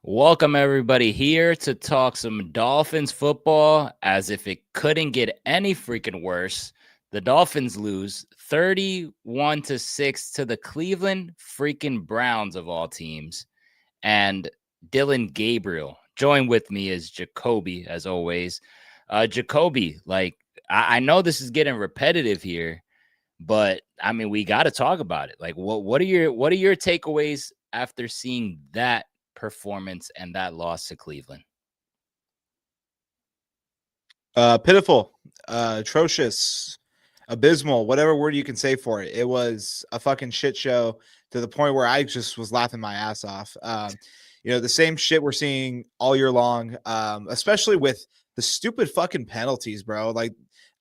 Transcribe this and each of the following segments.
Welcome everybody here to talk some Dolphins football. As if it couldn't get any freaking worse, the Dolphins lose 31-6 to the Cleveland freaking Browns of all teams. And Dylan Gabriel. Join with me is Jacoby, as always. Jacoby, I know this is getting repetitive here, but I mean we got to talk about it. Like, what are your takeaways after seeing that performance and that loss to Cleveland? Pitiful, atrocious, abysmal, whatever word you can say for it. It was a fucking shit show to the point where I just was laughing my ass off. The same shit we're seeing all year long, especially with the stupid fucking penalties, bro. Like,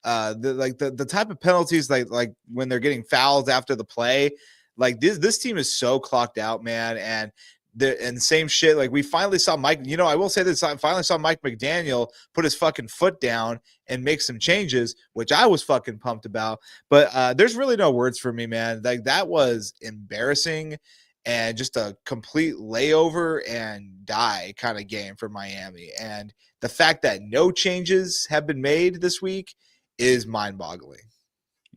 the type of penalties like when they're getting fouled after the play. Like this team is so clocked out, man. And same shit. Like we finally saw Mike. I will say this: I finally saw Mike McDaniel put his fucking foot down and make some changes, which I was fucking pumped about. But there's really no words for me, man. Like that was embarrassing and just a complete layover and die kind of game for Miami. And the fact that no changes have been made this week is mind-boggling.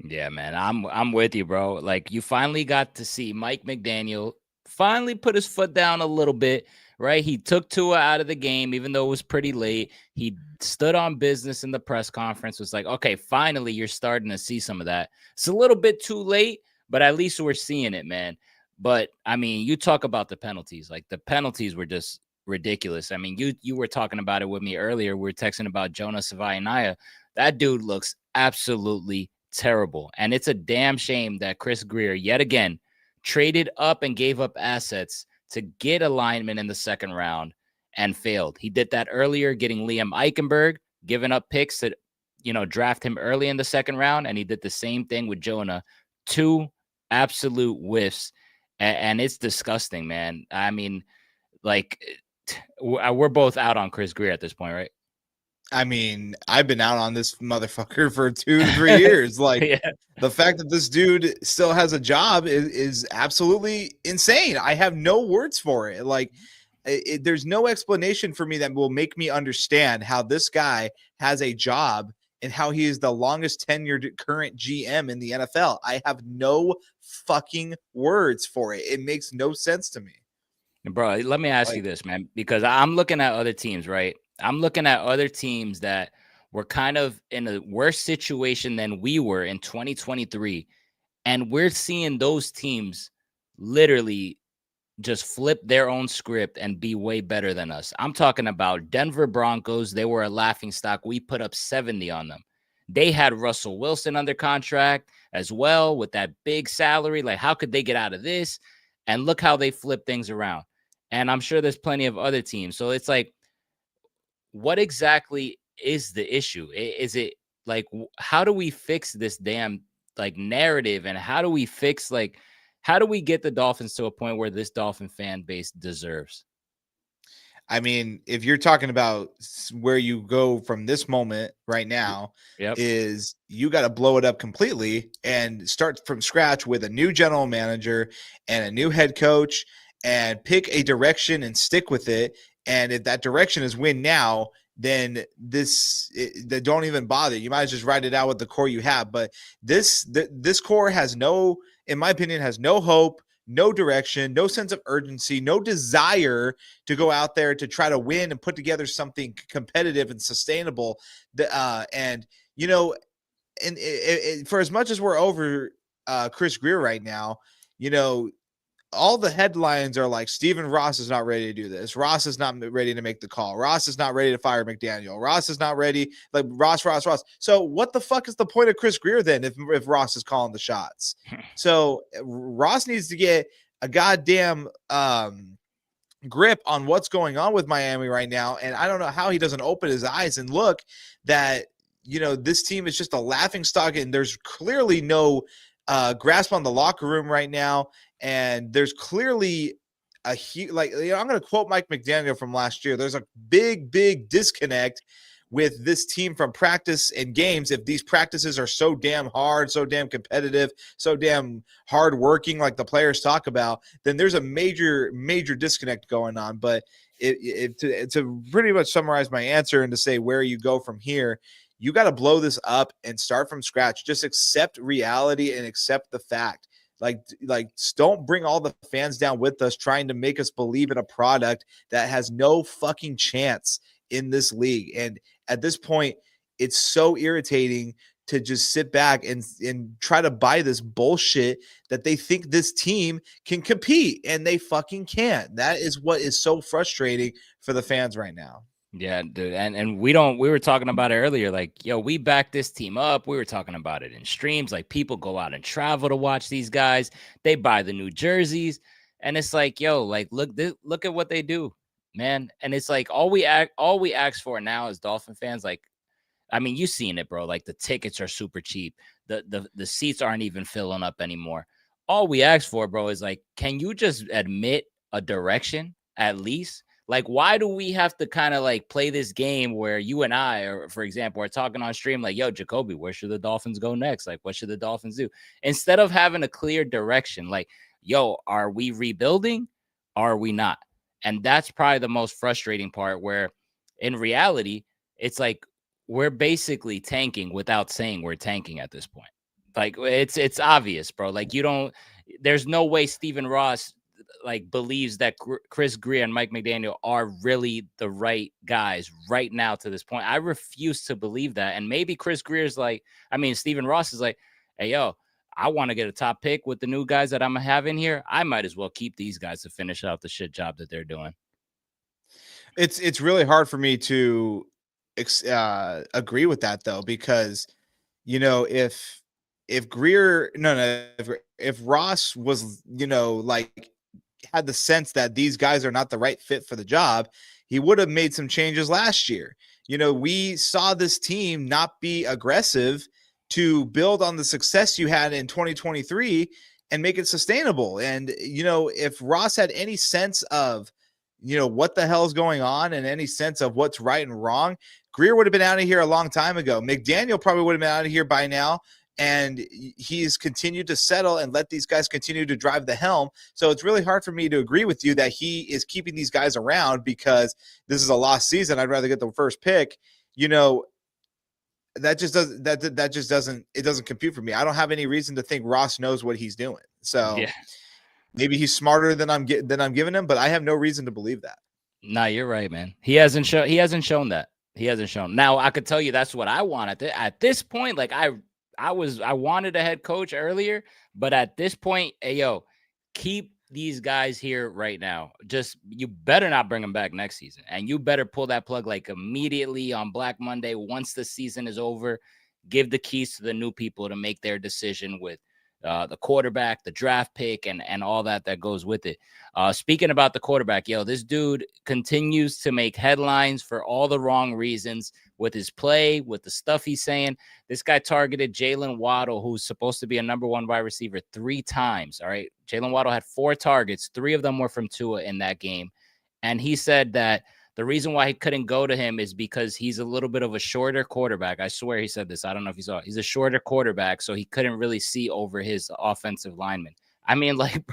Yeah, man, I'm with you, bro. Like you finally got to see Mike McDaniel finally put his foot down a little bit, right? He took Tua out of the game, even though it was pretty late. He stood on business in the press conference, was like, okay, finally, you're starting to see some of that. It's a little bit too late, but at least we're seeing it, man. But I mean, you talk about the penalties. Like the penalties were just ridiculous. I mean, you were talking about it with me earlier. We were texting about Jonah Savaianaya. That dude looks absolutely terrible. And it's a damn shame that Chris Grier, yet again, traded up and gave up assets to get a lineman in the second round and failed. He did that earlier, getting Liam Eichenberg, giving up picks to, draft him early in the second round. And he did the same thing with Jonah. Two absolute whiffs. And it's disgusting, man. I mean, we're both out on Chris Grier at this point, right? I mean, I've been out on this motherfucker for 2 to 3 years. Like yeah. The fact that this dude still has a job is absolutely insane. I have no words for it. Like there's no explanation for me that will make me understand how this guy has a job and how he is the longest tenured current GM in the NFL. I have no fucking words for it. It makes no sense to me. Bro, let me ask you this, man, because I'm looking at other teams, right? I'm looking at other teams that were kind of in a worse situation than we were in 2023. And we're seeing those teams literally just flip their own script and be way better than us. I'm talking about Denver Broncos. They were a laughingstock. We put up 70 on them. They had Russell Wilson under contract as well with that big salary. Like, how could they get out of this? And look how they flip things around. And I'm sure there's plenty of other teams. So it's like, what exactly is the issue? Is it like, how do we fix this damn narrative? And how do we fix how do we get the Dolphins to a point where this Dolphin fan base deserves? I mean, if you're talking about where you go from this moment right now, is you got to blow it up completely and start from scratch with a new general manager and a new head coach and pick a direction and stick with it. And if that direction is win now, then don't even bother. You might just write it out with the core you have. But this core has in my opinion, has no hope, no direction, no sense of urgency, no desire to go out there to try to win and put together something competitive and sustainable. And for as much as we're over Chris Grier right now, all the headlines are like Stephen Ross is not ready to do this. Ross is not ready to make the call. Ross is not ready to fire McDaniel. Ross is not ready. Like Ross. So what the fuck is the point of Chris Grier then if Ross is calling the shots? So Ross needs to get a goddamn grip on what's going on with Miami right now. And I don't know how he doesn't open his eyes and look that, this team is just a laughingstock and there's clearly no grasp on the locker room right now. And there's clearly I'm going to quote Mike McDaniel from last year. There's a big disconnect with this team from practice and games, if these practices are so damn hard, so damn competitive, so damn hard working, like the players talk about, then there's a major disconnect going on. But to pretty much summarize my answer and to say where you go from here, you got to blow this up and start from scratch. Just accept reality and accept the fact. Like don't bring all the fans down with us trying to make us believe in a product that has no fucking chance in this league. And at this point, it's so irritating to just sit back and try to buy this bullshit that they think this team can compete, and they fucking can't. That is what is so frustrating for the fans right now. Yeah, dude. And we were talking about it earlier. Like, yo, we back this team up. We were talking about it in streams. Like, people go out and travel to watch these guys. They buy the new jerseys. And it's like, yo, like, look at what they do, man. And it's like all we ask for now as Dolphin fans, like, I mean, you've seen it, bro. Like, the tickets are super cheap. The seats aren't even filling up anymore. All we ask for, bro, is like, can you just admit a direction at least? Like, why do we have to kind of like play this game where you and I, or for example, are talking on stream like, yo, Jacoby, where should the Dolphins go next? Like, what should the Dolphins do? Instead of having a clear direction, like, yo, are we rebuilding? Are we not? And that's probably the most frustrating part, where in reality, it's like we're basically tanking without saying we're tanking at this point. Like, it's obvious, bro. Like, there's no way Stephen Ross like believes that Chris Grier and Mike McDaniel are really the right guys right now to this point. I refuse to believe that. And maybe Chris Greer's like, I mean, Stephen Ross is like, hey, yo, I want to get a top pick with the new guys that I'm gonna have in here. I might as well keep these guys to finish out the shit job that they're doing. It's really hard for me to agree with that, though, because if Grier, if Ross was, like, had the sense that these guys are not the right fit for the job, he would have made some changes last year. We saw this team not be aggressive to build on the success you had in 2023 and make it sustainable. And, if Ross had any sense of, what the hell is going on and any sense of what's right and wrong, Grier would have been out of here a long time ago. McDaniel probably would have been out of here by now. And he's continued to settle and let these guys continue to drive the helm. So it's really hard for me to agree with you that he is keeping these guys around because this is a lost season. I'd rather get the first pick. That just doesn't compute for me. I don't have any reason to think Ross knows what he's doing. So yeah, maybe he's smarter than I'm giving him, but I have no reason to believe that. Nah, you're right, man. He hasn't shown that. He hasn't shown. Now, I could tell you that's what I want at this point. Like, I wanted a head coach earlier, but at this point, hey, yo, keep these guys here right now. Just, you better not bring them back next season. And you better pull that plug like immediately on Black Monday. Once the season is over, give the keys to the new people to make their decision with the quarterback, the draft pick, and all that goes with it. Speaking about the quarterback, yo, this dude continues to make headlines for all the wrong reasons with his play, with the stuff he's saying. This guy targeted Jalen Waddle, who's supposed to be a number one wide receiver, 3 times. All right. Jalen Waddle had 4 targets. 3 of them were from Tua in that game. And he said that the reason why he couldn't go to him is because he's a little bit of a shorter quarterback. I swear he said this. I don't know if you saw it. He's a shorter quarterback, so he couldn't really see over his offensive lineman. I mean, like,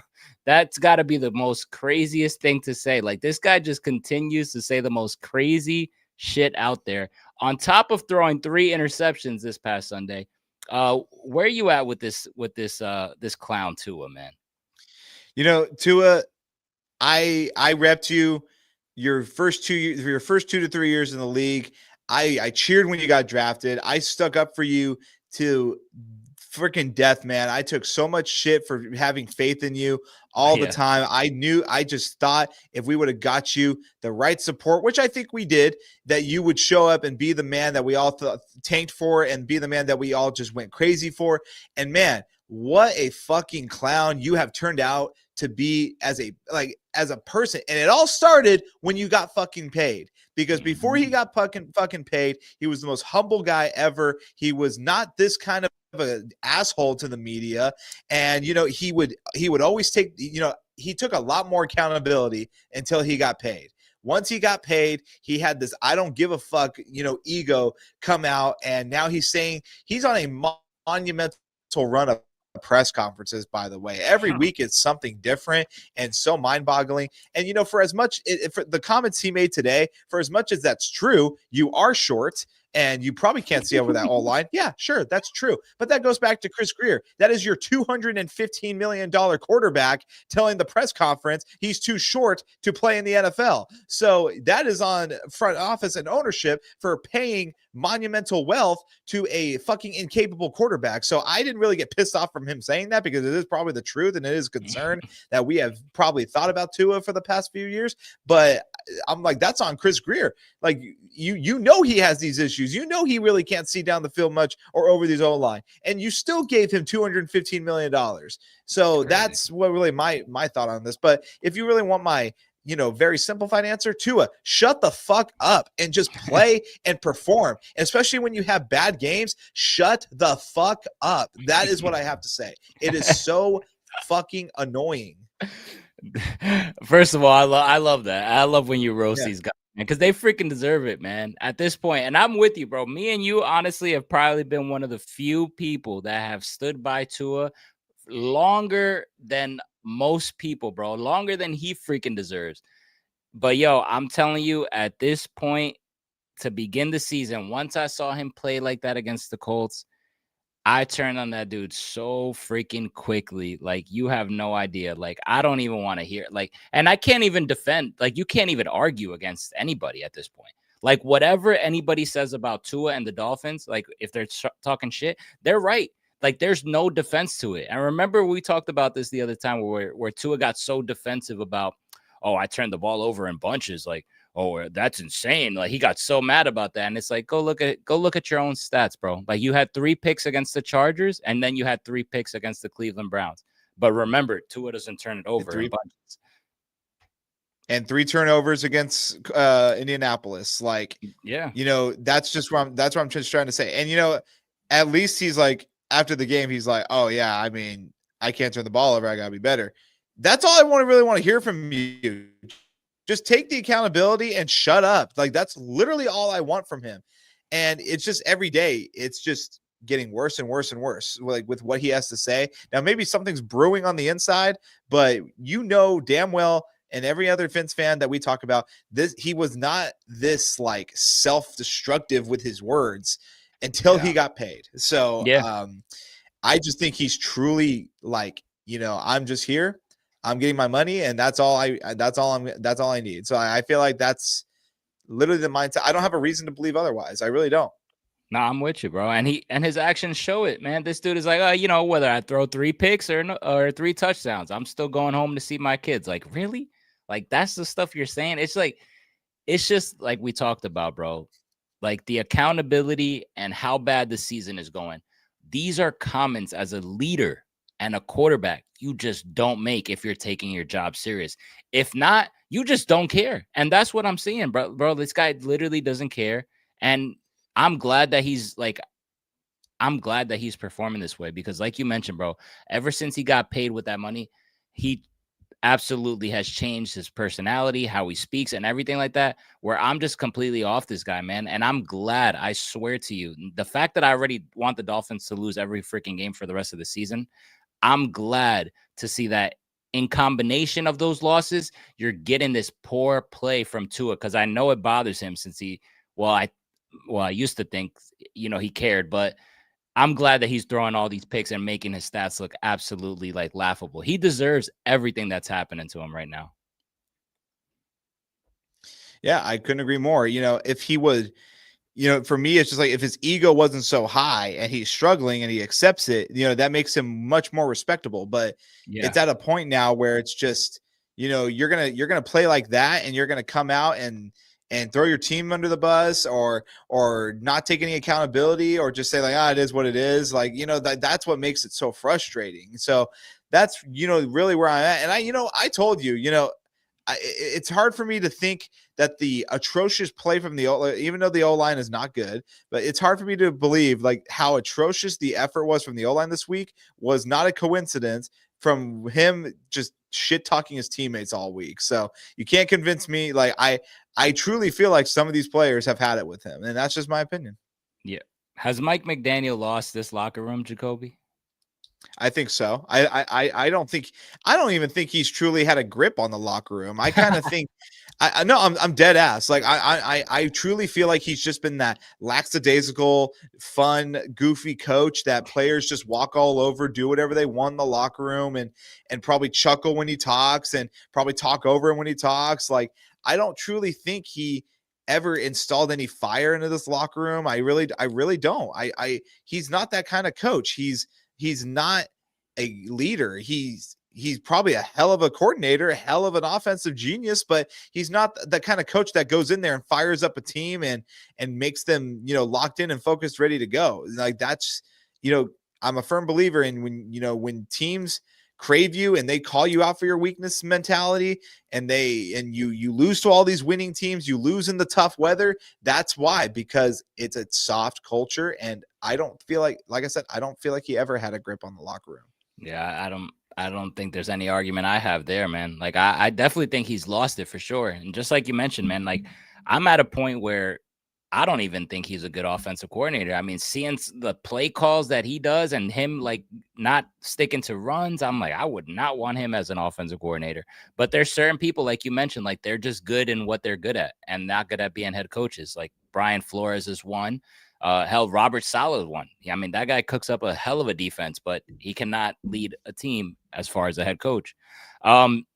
that's got to be the most craziest thing to say. Like, this guy just continues to say the most crazy shit out there, on top of throwing 3 interceptions this past Sunday. Where are you at with this this clown Tua, man? Tua, I repped you your first 2 to 3 years in the league. I cheered when you got drafted. I stuck up for you to freaking death, man. I took so much shit for having faith in you all the time. I just thought if we would have got you the right support, which I think we did, that you would show up and be the man that we all tanked for and be the man that we all just went crazy for. And man, what a fucking clown you have turned out to be as a person. And it all started when you got fucking paid, because before he got fucking paid, he was the most humble guy ever. He was not this kind of an asshole to the media. And, he would always take, he took a lot more accountability until he got paid. Once he got paid, he had this I don't give a fuck, ego come out, and now he's saying he's on a monumental run of press conferences, by the way. Every week it's something different and so mind-boggling. And for as much for the comments he made today, for as much as that's true, you are short and you probably can't see over that whole line. Yeah, sure, that's true. But that goes back to Chris Greer. That is your $215 million quarterback telling the press conference he's too short to play in the NFL. So that is on front office and ownership for paying monumental wealth to a fucking incapable quarterback. So I didn't really get pissed off from him saying that, because it is probably the truth and it is a concern that we have probably thought about Tua for the past few years. But I'm like, that's on Chris Greer. Like, he has these issues. He really can't see down the field much or over these O-line, and you still gave him $215 million. So that's what really my thought on this. But if you really want my very simplified answer, Tua, shut the fuck up and just play and perform. Especially when you have bad games, shut the fuck up. That is what I have to say. It is so fucking annoying. First of all, I love that. I love when you roast these guys, because they freaking deserve it, man, at this point. And I'm with you, bro. Me and you, honestly, have probably been one of the few people that have stood by Tua longer than most people, bro, longer than he freaking deserves. But yo, I'm telling you, at this point, to begin the season, once I saw him play like that against the Colts, I turned on that dude so freaking quickly. Like, you have no idea. Like, I don't even want to hear it. Like, and I can't even defend. Like, you can't even argue against anybody at this point. Like, whatever anybody says about Tua and the Dolphins, like, if they're talking shit, they're right. Like, there's no defense to it. And remember, we talked about this the other time where Tua got so defensive about, oh, I turned the ball over in bunches. Like, oh, that's insane. Like, he got so mad about that. And it's like, go look at your own stats, bro. Like, you had 3 picks against the Chargers, and then you had 3 picks against the Cleveland Browns. But remember, Tua doesn't turn it over in bunches. And 3 turnovers against Indianapolis. Like, that's what I'm just trying to say. And at least he's like, after the game, he's like, oh yeah, I mean, I can't turn the ball over. I gotta be better. That's all I really want to hear from you. Just take the accountability and shut up. Like, that's literally all I want from him. And it's just every day, it's just getting worse and worse and worse, like with what he has to say. Now, maybe something's brewing on the inside, but damn well, and every other Vince fan that we talk about, he was not this like self-destructive with his words until he got paid. So I just think he's truly like, I'm just here. I'm getting my money, and that's all I need. So I feel like that's literally the mindset. I don't have a reason to believe otherwise. I really don't. No, I'm with you, bro. And his actions show it, man. This dude is like, whether I throw 3 picks or 3 touchdowns, I'm still going home to see my kids. Like, really? Like, that's the stuff you're saying? It's just like we talked about, bro. Like, the accountability and how bad the season is going. These are comments as a leader and a quarterback you just don't make if you're taking your job serious. If not, you just don't care. And that's what I'm seeing, bro. This guy literally doesn't care. And I'm glad that he's performing this way, because like you mentioned, bro, ever since he got paid with that money, he absolutely has changed his personality, how he speaks and everything like that, where I'm just completely off this guy, man. And I'm glad, I swear to you, the fact that I already want the Dolphins to lose every freaking game for the rest of the season, I'm glad to see that in combination of those losses, you're getting this poor play from Tua, because I know it bothers him since I used to think, he cared, but I'm glad that he's throwing all these picks and making his stats look absolutely like laughable. He deserves everything that's happening to him right now. Yeah, I couldn't agree more. If he would, for me, it's just like if his ego wasn't so high and he's struggling and he accepts it, that makes him much more respectable. But it's at a point now where it's just, you're gonna play like that, and you're gonna come out and throw your team under the bus, or not take any accountability, or just say like, it is what it is. Like, that's what makes it so frustrating. So that's, really where I'm at. And I told you, it's hard for me to think that the atrocious play from the O, even though the O-line is not good, but it's hard for me to believe like how atrocious the effort was from the O-line this week was not a coincidence from him just shit talking his teammates all week. So you can't convince me. Like I truly feel like some of these players have had it with him, and that's just my opinion. Yeah. Has Mike McDaniel lost this locker room, Jacoby? I think so. I don't think I don't even think he's truly had a grip on the locker room. I kind of think I know I'm dead ass. Like I truly feel like he's just been that lackadaisical, fun, goofy coach that players just walk all over, do whatever they want in the locker room, and probably chuckle when he talks and probably talk over him when he talks. Like I don't truly think he ever installed any fire into this locker room. I really don't. He's not that kind of coach. He's not a leader. He's probably a hell of a coordinator, a hell of an offensive genius, but he's not the kind of coach that goes in there and fires up a team and makes them, locked in and focused, ready to go. Like that's, I'm a firm believer in when teams crave you and they call you out for your weakness mentality and you lose to all these winning teams, you lose in the tough weather. That's why, because it's a soft culture. And I don't feel like I said, I don't feel like he ever had a grip on the locker room. Yeah, I don't think there's any argument I have there, man. Like I definitely think he's lost it for sure. And just like you mentioned, man, like I'm at a point where I don't even think he's a good offensive coordinator. I mean, seeing the play calls that he does and him like not sticking to runs, I'm like, I would not want him as an offensive coordinator. But there's certain people, like you mentioned, like they're just good in what they're good at and not good at being head coaches. Like Brian Flores is one. Hell, Robert Saleh one. I mean, that guy cooks up a hell of a defense, but he cannot lead a team as far as a head coach.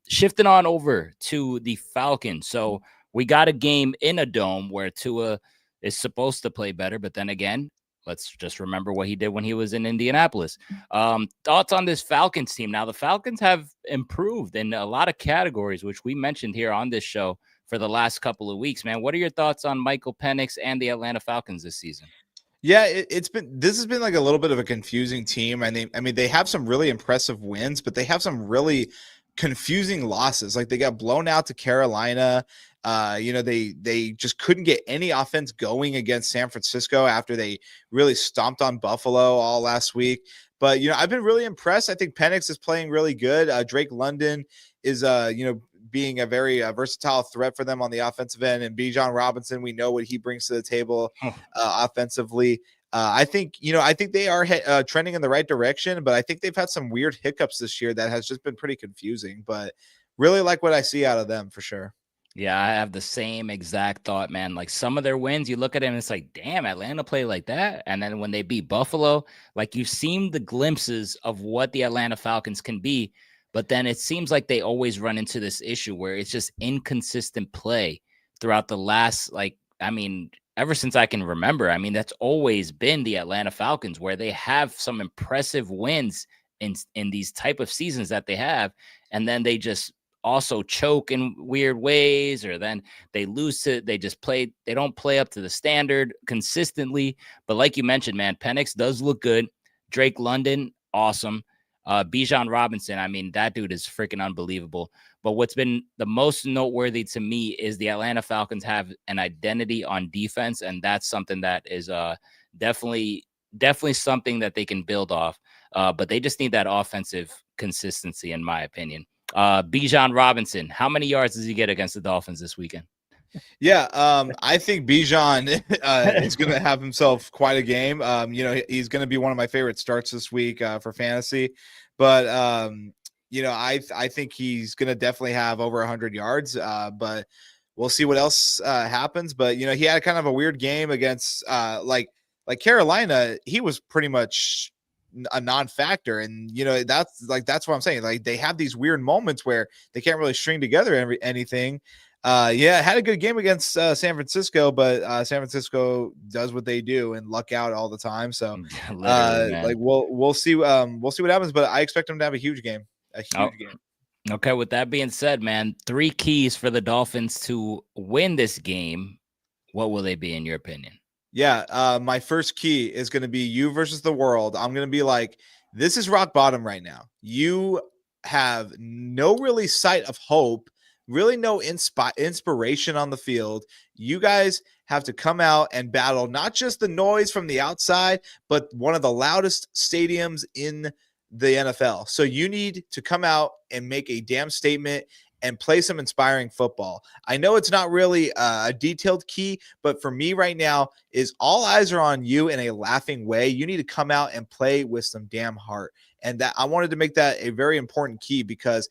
Shifting on over to the Falcons. So we got a game in a dome where Tua is supposed to play better, but then again, let's just remember what he did when he was in Indianapolis. Thoughts on this Falcons team? Now, the Falcons have improved in a lot of categories, which we mentioned here on this show for the last couple of weeks, man. What are your thoughts on Michael Penix and the Atlanta Falcons this season? Yeah, this has been like a little bit of a confusing team. I mean, they have some really impressive wins, but they have some really confusing losses. Like they got blown out to Carolina. They just couldn't get any offense going against San Francisco after they really stomped on Buffalo all last week. But I've been really impressed. I think Penix is playing really good. Drake London is being a very versatile threat for them on the offensive end, and Bijan Robinson, we know what he brings to the table offensively. I think they are trending in the right direction, but I think they've had some weird hiccups this year that has just been pretty confusing. But really like what I see out of them for sure. Yeah, I have the same exact thought, man. Like some of their wins, you look at them and it's like, damn, Atlanta played like that. And then when they beat Buffalo, like you've seen the glimpses of what the Atlanta Falcons can be. But then it seems like they always run into this issue where it's just inconsistent play throughout the last, ever since I can remember. I mean, that's always been the Atlanta Falcons where they have some impressive wins in these type of seasons that they have. And then they just also choke in weird ways, or then they lose it. They don't play up to the standard consistently. But like you mentioned, man, Penix does look good. Drake London, awesome. Bijan Robinson, I mean, that dude is freaking unbelievable. But what's been the most noteworthy to me is the Atlanta Falcons have an identity on defense, and that's something that is definitely something that they can build off. But they just need that offensive consistency, in my opinion. Bijan Robinson, how many yards does he get against the Dolphins this weekend? Yeah, I think Bijan is going to have himself quite a game. He's going to be one of my favorite starts this week for fantasy. But I think he's going to definitely have over 100 yards. But we'll see what else happens. But he had kind of a weird game against like Carolina. He was pretty much a non-factor, and that's what I'm saying. Like they have these weird moments where they can't really string together anything. Had a good game against San Francisco, but San Francisco does what they do and luck out all the time. So we'll see what happens, but I expect them to have a huge game. Game. Okay, with that being said, man, 3 keys for the Dolphins to win this game. What will they be in your opinion? Yeah, my first key is going to be you versus the world. I'm going to be like, this is rock bottom right now. You have no really sight of hope, really no inspiration on the field. You guys have to come out and battle not just the noise from the outside, but one of the loudest stadiums in the NFL. So you need to come out and make a damn statement and play some inspiring football. I know it's not really a detailed key, but for me right now is all eyes are on you in a laughing way. You need to come out and play with some damn heart. And that I wanted to make that a very important key because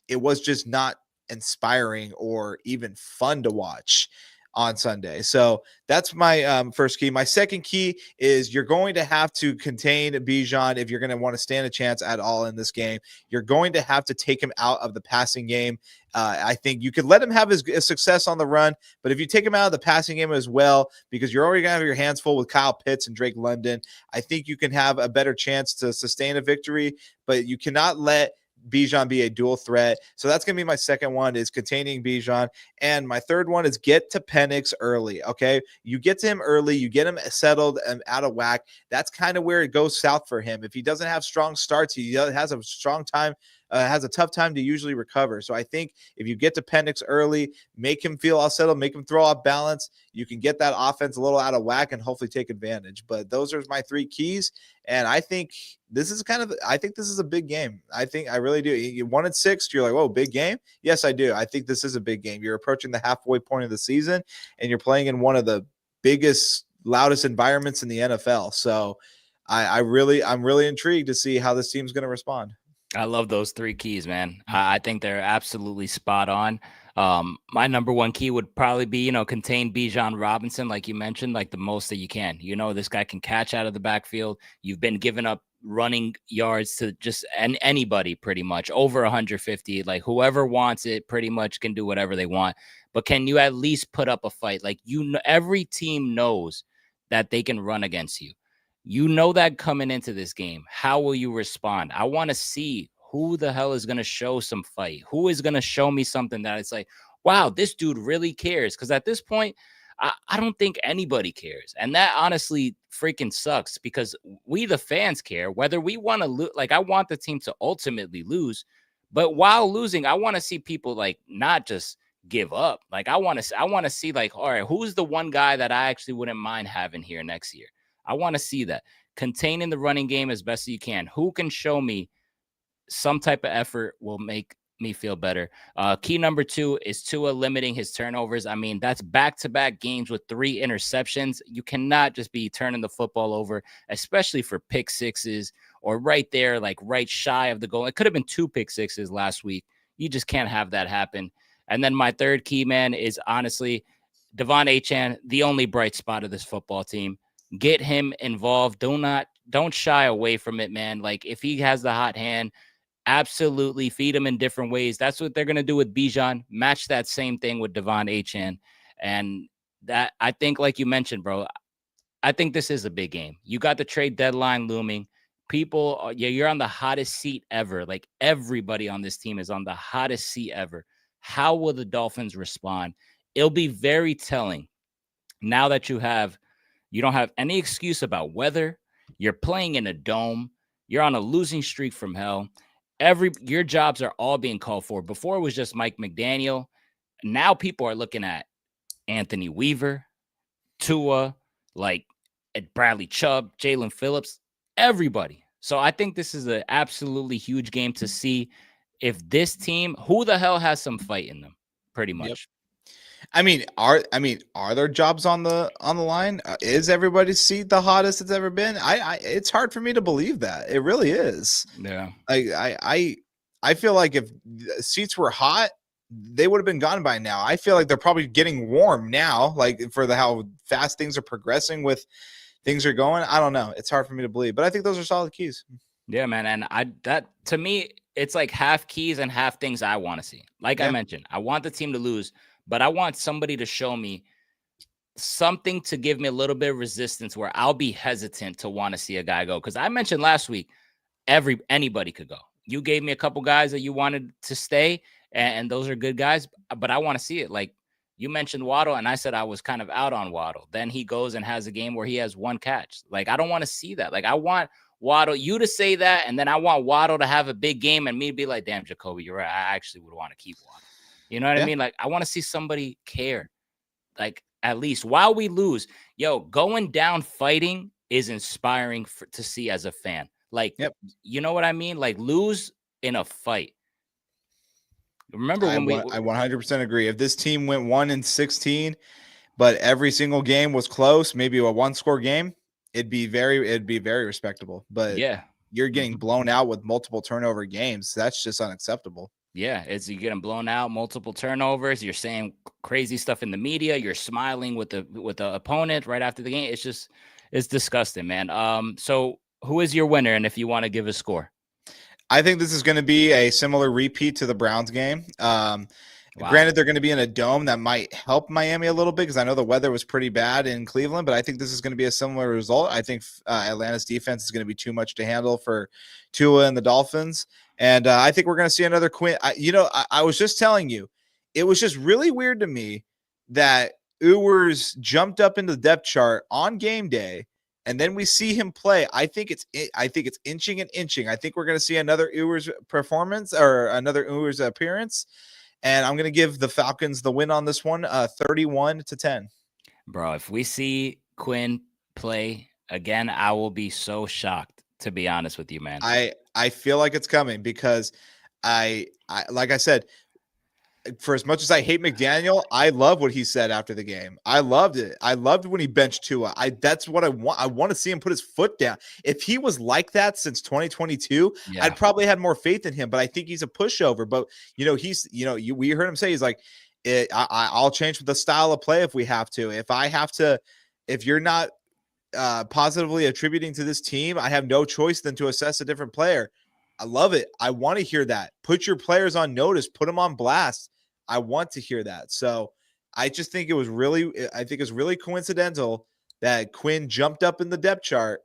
it was just not inspiring or even fun to watch on Sunday. So that's my first key. My second key is you're going to have to contain Bijan if you're going to want to stand a chance at all in this game. You're going to have to take him out of the passing game. I think you could let him have his success on the run, but if you take him out of the passing game as well, because you're already going to have your hands full with Kyle Pitts and Drake London, I think you can have a better chance to sustain a victory, but you cannot let Bijan be a dual threat. So that's going to be my second one is containing Bijan. And my third one is get to Penix early. Okay. You get to him early, you get him settled and out of whack. That's kind of where it goes south for him. If he doesn't have strong starts, he has a strong time, has a tough time to usually recover. So I think if you get to Penix early, make him feel all settled, make him throw off balance, you can get that offense a little out of whack and hopefully take advantage. But those are my three keys. And I think this is a big game. I really do. You 1-6, you're like, whoa, big game. Yes, I do. I think this is a big game. You're approaching the halfway point of the season and you're playing in one of the biggest, loudest environments in the NFL. So I'm really intrigued to see how this team's going to respond. I love those three keys, man. I think they're absolutely spot on. My number one key would probably be, contain Bijan Robinson, like you mentioned, like the most that you can. This guy can catch out of the backfield. You've been giving up running yards to just anybody pretty much over 150. Like whoever wants it pretty much can do whatever they want. But can you at least put up a fight? Like, every team knows that they can run against you. You know that coming into this game. How will you respond? I want to see who the hell is going to show some fight. Who is going to show me something that it's like, wow, this dude really cares. Because at this point, I don't think anybody cares. And that honestly freaking sucks because we, the fans, care whether we want to lose. Like, I want the team to ultimately lose. But while losing, I want to see people like not just give up. Like, I want to see like, all right, who's the one guy that I actually wouldn't mind having here next year? I want to see that. Containing the running game as best as you can. Who can show me some type of effort will make me feel better. Key number 2 is Tua limiting his turnovers. I mean, that's back-to-back games with 3 interceptions. You cannot just be turning the football over, especially for pick sixes or right there, like right shy of the goal. It could have been 2 pick sixes last week. You just can't have that happen. And then my third key, man, is honestly Devon Achane, the only bright spot of this football team. Get him involved. Don't shy away from it, man. Like, if he has the hot hand, absolutely feed him in different ways. That's what they're going to do with Bijan. Match that same thing with Devon Achane. And that, I think, like you mentioned, bro, I think this is a big game. You got the trade deadline looming. People, you're on the hottest seat ever. Like, everybody on this team is on the hottest seat ever. How will the Dolphins respond? It'll be very telling now that you don't have any excuse about weather. You're playing in a dome. You're on a losing streak from hell. Your jobs are all being called for. Before it was just Mike McDaniel. Now people are looking at Anthony Weaver, Tua, like at Bradley Chubb, Jalen Phillips, everybody. So I think this is an absolutely huge game to see if this team, who the hell has some fight in them, pretty much. Yep. I mean, are there jobs on the line? Is everybody's seat the hottest it's ever been? It's hard for me to believe that. It really is. Yeah. I feel like if seats were hot, they would have been gone by now. I feel like they're probably getting warm now, like for how fast things are progressing with things are going. I don't know. It's hard for me to believe, but I think those are solid keys. Yeah, man. And that to me, it's like half keys and half things I want to see. Like I mentioned, I want the team to lose, but I want somebody to show me something to give me a little bit of resistance where I'll be hesitant to want to see a guy go. Because I mentioned last week, anybody could go. You gave me a couple guys that you wanted to stay, and those are good guys, but I want to see it. Like you mentioned Waddle, and I said I was kind of out on Waddle. Then he goes and has a game where he has 1 catch. Like, I don't want to see that. Like, I want Waddle, you to say that, and then I want Waddle to have a big game and me to be like, damn, Jacoby, you're right. I actually would want to keep Waddle. You know what I mean? Like, I want to see somebody care. Like, at least while we lose, going down fighting is inspiring to see as a fan. Like, Yep. you know what I mean? Like, lose in a fight. Remember when I 100% agree. If this team went 1-16, but every single game was close, maybe a one-score game, it'd be very respectable. But yeah. you're getting blown out with multiple turnover games. That's just unacceptable. Yeah, you're getting blown out, multiple turnovers. You're saying crazy stuff in the media. You're smiling with the opponent right after the game. It's disgusting, man. So who is your winner? And if you want to give a score, I think this is going to be a similar repeat to the Browns game. wow, Granted, they're going to be in a dome that might help Miami a little bit because I know the weather was pretty bad in Cleveland, but I think this is going to be a similar result. I think Atlanta's defense is going to be too much to handle for Tua and the Dolphins. And I think we're going to see another Quinn. I was just telling you, it was just really weird to me that Ewers jumped up into the depth chart on game day, and then we see him play. I think it's inching and inching. I think we're going to see another Ewers performance or another Ewers appearance. And I'm going to give the Falcons the win on this one, 31-10. bro. If we see Quinn play again, I will be so shocked. To be honest with you, man. I feel like it's coming because I like I said, for as much as I hate McDaniel, I love what he said after the game. I loved it. I loved when he benched Tua. That's what I want. I want to see him put his foot down. If he was like that since 2022, Yeah, I'd probably had more faith in him. But I think he's a pushover. But we heard him say he's like, I'll change the style of play if we have to. If you're not positively attributing to this team, I have no choice than to assess a different player. I love it. I want to hear that. Put your players on notice. Put them on blast. I want to hear that. So I just think it's really coincidental that Quinn jumped up in the depth chart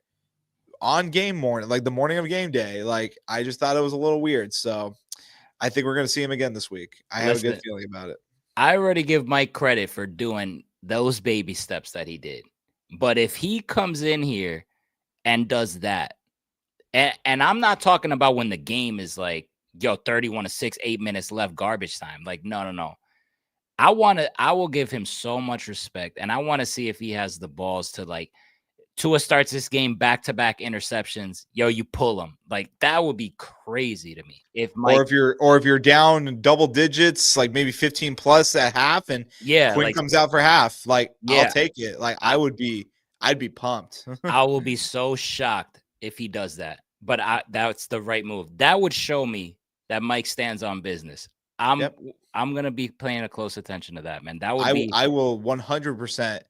on game morning, like the morning of game day. Like, I just thought it was a little weird. So I think we're going to see him again this week. I have a good feeling about it. I already give Mike credit for doing those baby steps that he did. But if he comes in here and does that, and I'm not talking about when the game is like, 31-6, 8 minutes left, garbage time. Like, no. I will give him so much respect. And I want to see if he has the balls to, like, Tua starts this game back-to-back interceptions. You pull him. Like, that would be crazy to me. Or if you're down double digits, like maybe 15 plus at half, and Quinn comes out for half, like, I'll take it. Like, I'd be pumped. I will be so shocked if he does that. But that's the right move. That would show me that Mike stands on business. I'm gonna be paying a close attention to that, man. That would I will 100%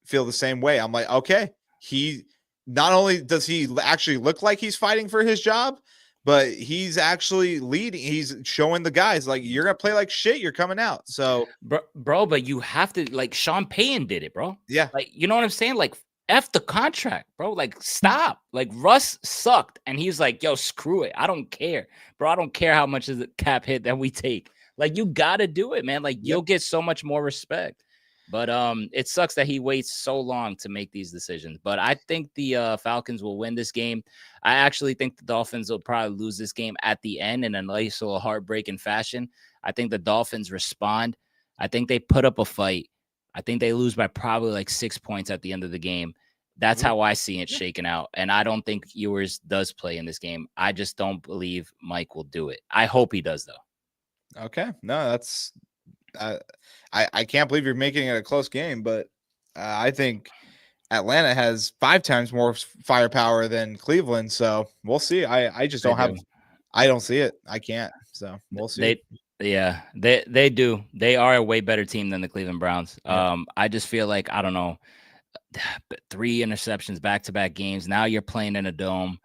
feel the same way. I'm like, okay, he not only does he actually look like he's fighting for his job, but he's actually leading. He's showing the guys, like, you're gonna play like shit. You're coming out. So, bro, but you have to, like, Sean Payton did it, bro. Yeah, like, you know what I'm saying? Like, F the contract, bro. Like, stop. Like, Russ sucked, and he's like, yo, screw it. I don't care, bro. I don't care how much is the cap hit that we take. Like, you gotta do it, man. Like, you'll get so much more respect. But it sucks that he waits so long to make these decisions. But I think the Falcons will win this game. I actually think the Dolphins will probably lose this game at the end in a nice little heartbreaking fashion. I think the Dolphins respond. I think they put up a fight. I think they lose by probably like 6 points at the end of the game. That's how I see it shaking out. And I don't think Ewers does play in this game. I just don't believe Mike will do it. I hope he does, though. Okay. No, that's I can't believe you're making it a close game, but I think Atlanta has 5 times more firepower than Cleveland. So we'll see. I just I don't see it. I can't. So we'll see. They do. They are a way better team than the Cleveland Browns. I just feel like, I don't know, 3 interceptions back-to-back games. Now you're playing in a dome.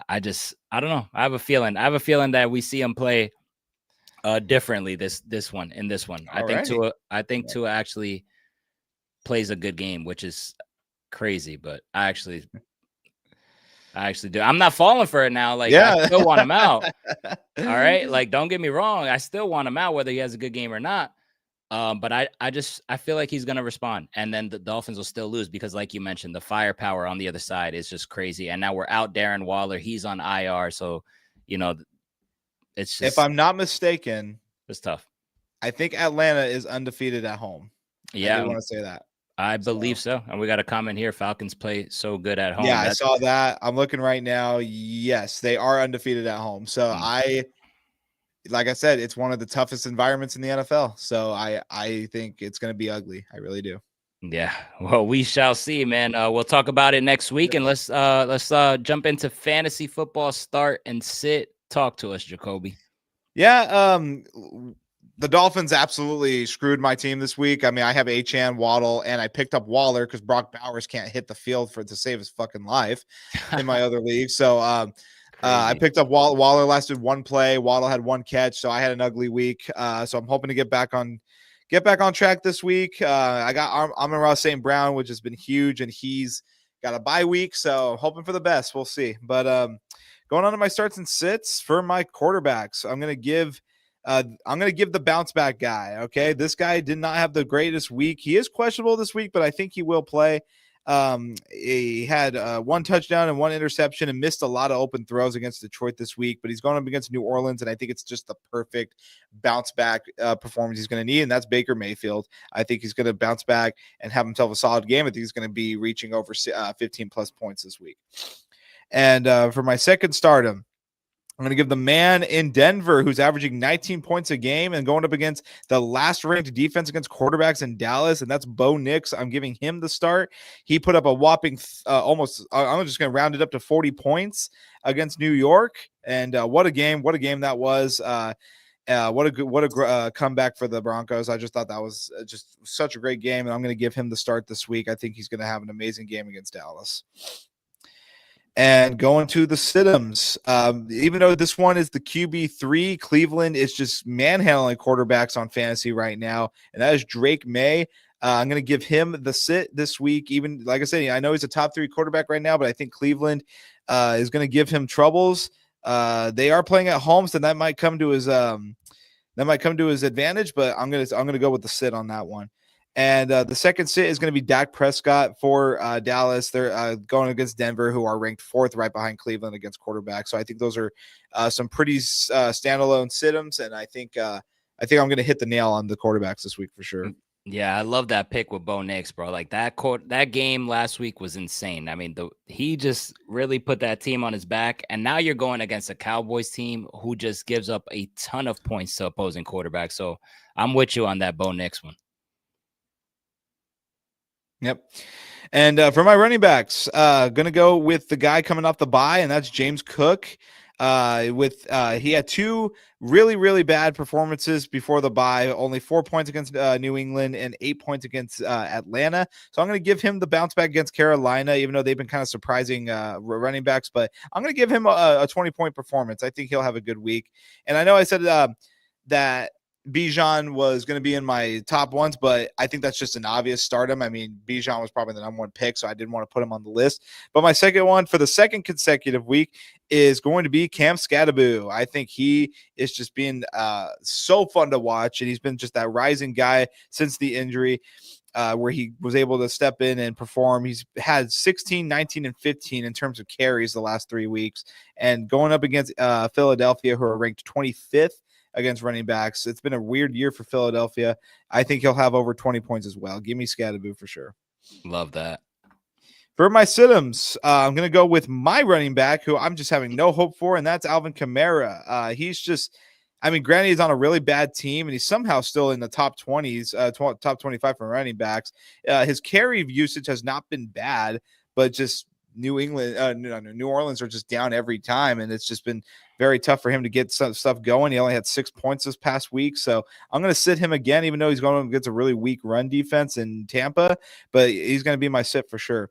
I don't know. I have a feeling that we see them play differently this one. I think Tua actually plays a good game, which is crazy, but I actually do. I'm not falling for it now. Like, I still want him out. All right. Like, don't get me wrong. I still want him out, whether he has a good game or not. But I feel like he's going to respond, and then the Dolphins will still lose because, like you mentioned, the firepower on the other side is just crazy. And now we're out Darren Waller. He's on IR. So, it's just, if I'm not mistaken, it's tough. I think Atlanta is undefeated at home. Yeah. I want to say that. I believe so. And we got a comment here. Falcons play so good at home. Yeah, I saw that. I'm looking right now. Yes, they are undefeated at home. So like I said, it's one of the toughest environments in the NFL. So I think it's going to be ugly. I really do. Yeah. Well, we shall see, man. We'll talk about it next week, and let's jump into fantasy football start and sit. Talk to us, Jacoby. Yeah, the Dolphins absolutely screwed my team this week. I mean, I have Achane, Waddle, and I picked up Waller because Brock Bowers can't hit the field to save his fucking life in my other league. So I picked up Waller. Waller lasted one play. Waddle had one catch, so I had an ugly week. So I'm hoping to get back on track this week. I got Amon-Ra St. Brown, which has been huge, and he's got a bye week, so I'm hoping for the best. We'll see. But going on to my starts and sits for my quarterbacks, I'm gonna give the bounce back guy. Okay, this guy did not have the greatest week. He is questionable this week, but I think he will play. He had one touchdown and one interception and missed a lot of open throws against Detroit this week, but he's going up against New Orleans, and I think it's just the perfect bounce back performance he's going to need, and that's Baker Mayfield. I think he's going to bounce back and have himself a solid game. I think he's going to be reaching over 15 plus points this week. And for my second stardom, I'm going to give the man in Denver who's averaging 19 points a game and going up against the last ranked defense against quarterbacks in Dallas, and that's Bo Nix. I'm giving him the start. He put up a whopping I'm just going to round it up to 40 points against New York, and what a game that was. What a comeback for the Broncos. I just thought that was just such a great game, and I'm going to give him the start this week. I think he's going to have an amazing game against Dallas. And going to the Sid'ems, even though this one is the QB3, Cleveland is just manhandling quarterbacks on fantasy right now, and that is Drake May. I'm going to give him the sit this week. Even like I said, I know he's a top 3 quarterback right now, but I think Cleveland is going to give him troubles. They are playing at home, so that might come to his advantage. But I'm gonna go with the sit on that one. And the second sit is going to be Dak Prescott for Dallas. They're going against Denver, who are ranked 4th right behind Cleveland against quarterbacks. So I think those are some pretty standalone sit-ems, and I think I'm going to hit the nail on the quarterbacks this week for sure. Yeah, I love that pick with Bo Nix, bro. Like that game last week was insane. I mean, he just really put that team on his back, and now you're going against a Cowboys team who just gives up a ton of points to opposing quarterbacks. So I'm with you on that Bo Nix one. Yep. And for my running backs, gonna go with the guy coming off the bye, and that's James Cook. He had 2 really, really bad performances before the bye, only 4 points against New England and 8 points against Atlanta. So I'm going to give him the bounce back against Carolina, even though they've been kind of surprising running backs, but I'm going to give him a 20-point performance. I think he'll have a good week. And I know I said that Bijan was going to be in my top ones, but I think that's just an obvious stardom. I mean, Bijan was probably the number 1 pick, so I didn't want to put him on the list. But my second one for the second consecutive week is going to be Cam Skattebo. I think he is just being so fun to watch, and he's been just that rising guy since the injury. Where he was able to step in and perform. He's had 16, 19, and 15 in terms of carries the last 3 weeks. And going up against Philadelphia, who are ranked 25th against running backs. It's been a weird year for Philadelphia. I think he'll have over 20 points as well. Give me Skattebo for sure. Love that. For my sit-ems, I'm going to go with my running back, who I'm just having no hope for, and that's Alvin Kamara. He's just, I mean, granted, he's on a really bad team, and he's somehow still in the top 20s, top 25 for running backs. His carry usage has not been bad, but just New Orleans are just down every time, and it's just been very tough for him to get some stuff going. He only had 6 points this past week, so I'm going to sit him again, even though he's going against a really weak run defense in Tampa, but he's going to be my sit for sure.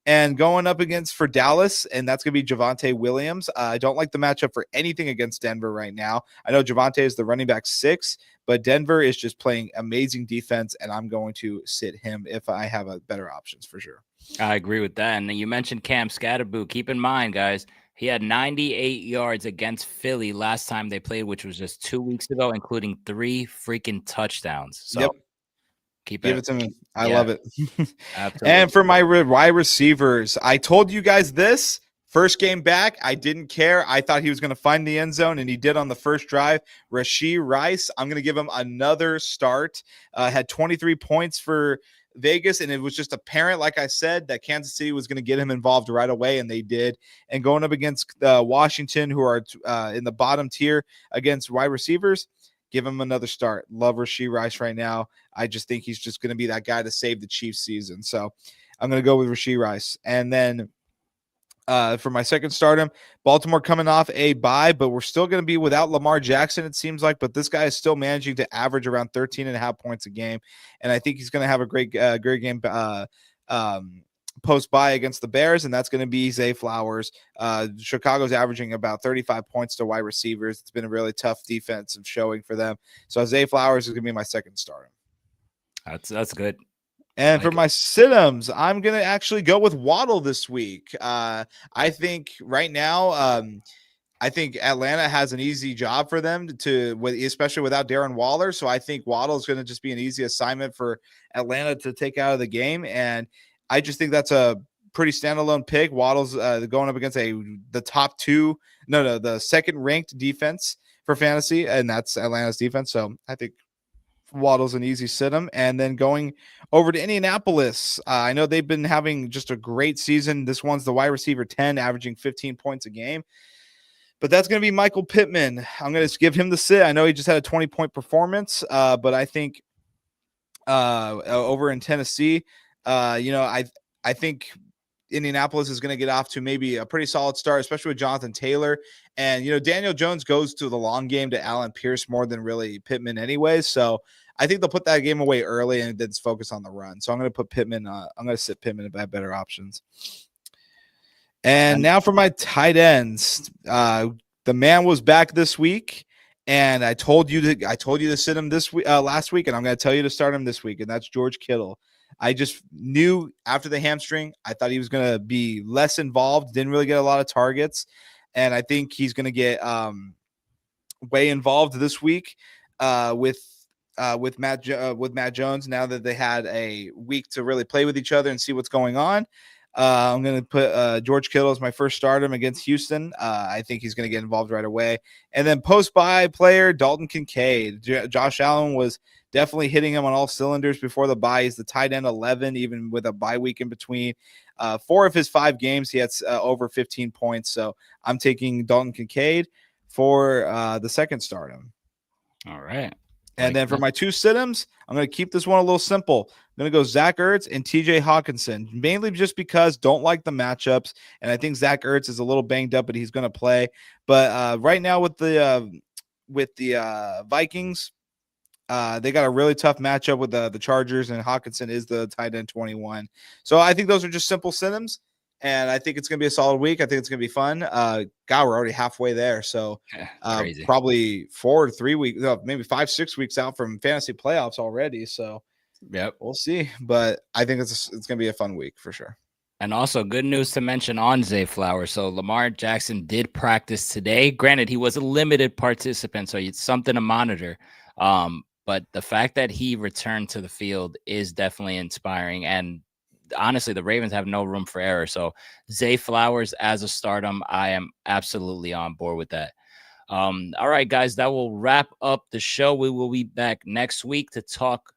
And going up against for Dallas, and that's going to be Javonte Williams. I don't like the matchup for anything against Denver right now. I know Javonte is the running back 6, but Denver is just playing amazing defense, and I'm going to sit him if I have a better options for sure. I agree with that. And you mentioned Cam Skattebo. Keep in mind, guys, he had 98 yards against Philly last time they played, which was just 2 weeks ago, including 3 freaking touchdowns. So yep. Give it to me. I love it. Absolutely. And for my wide receivers, I told you guys this first game back. I didn't care. I thought he was going to find the end zone, and he did on the first drive. Rashee Rice, I'm going to give him another start. Had 23 points for Vegas, and it was just apparent, like I said, that Kansas City was going to get him involved right away, and they did. And going up against Washington, who are in the bottom tier against wide receivers, give him another start. Love Rashee Rice right now. I just think he's just going to be that guy to save the Chiefs season. So I'm going to go with Rashee Rice. And then for my second stardom, Baltimore coming off a bye, but we're still going to be without Lamar Jackson, it seems like. But this guy is still managing to average around 13.5 points a game. And I think he's going to have a great game post-bye against the Bears, and that's going to be Zay Flowers. Chicago's averaging about 35 points to wide receivers. It's been a really tough defensive showing for them. So Zay Flowers is going to be my second stardom. That's good. And for my sit-ems, I'm going to actually go with Waddle this week. I think right now, I think Atlanta has an easy job for them especially without Darren Waller. So I think Waddle is going to just be an easy assignment for Atlanta to take out of the game. And I just think that's a pretty standalone pick. Waddle's going up against the second-ranked defense for fantasy, and that's Atlanta's defense. So I think Waddle's an easy sit-em. And then going over to Indianapolis, I know they've been having just a great season. This one's the wide receiver 10, averaging 15 points a game. But that's going to be Michael Pittman. I'm going to give him the sit. I know he just had a 20-point performance, but I think over in Tennessee, I think Indianapolis is going to get off to maybe a pretty solid start, especially with Jonathan Taylor. And, Daniel Jones goes to the long game to Allen Pierce more than really Pittman anyway. So I think they'll put that game away early and then focus on the run. So I'm going to put Pittman. I'm going to sit Pittman at better options. And now for my tight ends. The man was back this week, and I told you to sit him this week, last week, and I'm going to tell you to start him this week, and that's George Kittle. I just knew after the hamstring, I thought he was going to be less involved, didn't really get a lot of targets, and I think he's going to get way involved this week with Matt Jones. Now that they had a week to really play with each other and see what's going on, I'm going to put George Kittle as my first stardom against Houston. I think he's going to get involved right away. And then post-bye player, Dalton Kincaid. Josh Allen was definitely hitting him on all cylinders before the bye. He's the tight end 11, even with a bye week in between. 4 of his 5 games, he had over 15 points. So I'm taking Dalton Kincaid for the second stardom. All right. And then for my 2 sit-ems, I'm going to keep this one a little simple. I'm going to go Zach Ertz and TJ Hawkinson, mainly just because don't like the matchups. And I think Zach Ertz is a little banged up, but he's going to play. But right now with the Vikings, they got a really tough matchup with the Chargers, and Hawkinson is the tight end 21. So I think those are just simple sit-ems, and I think it's going to be a solid week. I think it's going to be fun. We're already halfway there. So probably 4 to 3 weeks, maybe 5-6 weeks out from fantasy playoffs already. So yep, we'll see. But I think it's going to be a fun week for sure. And also good news to mention on Zay Flowers. So Lamar Jackson did practice today. Granted, he was a limited participant, so it's something to monitor. But the fact that he returned to the field is definitely inspiring. And honestly, the Ravens have no room for error. So Zay Flowers as a stardom, I am absolutely on board with that. All right, guys, that will wrap up the show. We will be back next week to talk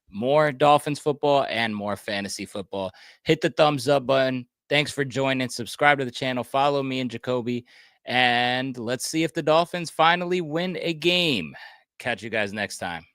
more Dolphins football and more fantasy football. Hit the thumbs up button. Thanks for joining. Subscribe to the channel. Follow me and Jacoby. And let's see if the Dolphins finally win a game. Catch you guys next time.